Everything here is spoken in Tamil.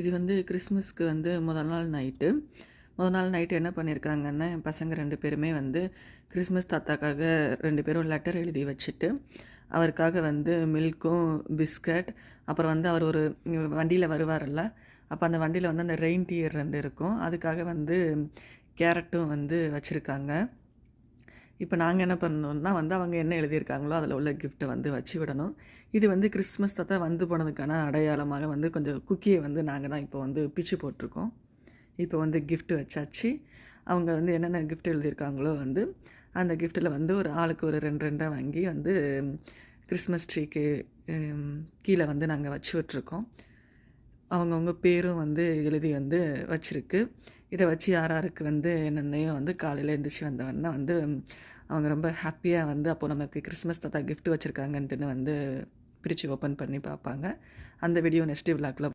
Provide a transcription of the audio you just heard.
இது வந்து கிறிஸ்மஸ்க்கு வந்து முதல் நாள் நைட்டு. என்ன பண்ணியிருக்காங்கன்னா, என் பசங்க 2 பேருமே வந்து கிறிஸ்மஸ் தாத்தாக்காக 2 பேரும் லெட்டர் எழுதி வச்சுட்டு, அவருக்காக வந்து மில்க்கும், பிஸ்கட், அப்புறம் வந்து அவர் ஒரு வண்டியில வருவார்ல, அப்போ அந்த வண்டியில வந்து அந்த ரெயின்டியர் 2 இருக்கும். அதுக்காக வந்து கேரட்டும் வந்து வச்சுருக்காங்க. இப்போ நாங்கள் என்ன பண்ணோம்னா வந்து அவங்க என்ன எழுதியிருக்காங்களோ அதில் உள்ள கிஃப்ட்டை வந்து வச்சு விடணும். இது வந்து கிறிஸ்மஸ் தாத்தா வந்து போனதுக்கான அடையாளமாக வந்து கொஞ்சம் குக்கியை வந்து நாங்கள் தான் இப்போ வந்து பிச்சு போட்டிருக்கோம். இப்போ வந்து கிஃப்ட் வச்சாச்சு. அவங்க வந்து என்னென்ன கிஃப்ட் எழுதியிருக்காங்களோ வந்து அந்த கிஃப்ட்டில் வந்து ஒரு ஆளுக்கு ஒரு 2 வாங்கி வந்து கிறிஸ்மஸ் ட்ரீக்கு கீழே வந்து நாங்கள் வச்சு விட்ருக்கோம். அவங்கவுங்க பேரும் வந்து எழுதி வந்து வச்சுருக்கு. இதை வச்சு யார் யாருக்கு வந்து என்னென்னையோ வந்து காலையில் எழுந்திரிச்சி வந்தவொடனே வந்து அவங்க ரொம்ப ஹாப்பியாக வந்து அப்போது நமக்கு கிறிஸ்மஸ் தாத்தா கிஃப்ட் வச்சுருக்காங்கன்ட்டுன்னு வந்து பிரித்து ஓப்பன் பண்ணி பார்ப்பாங்க. அந்த வீடியோ நெக்ஸ்ட் விலாகில்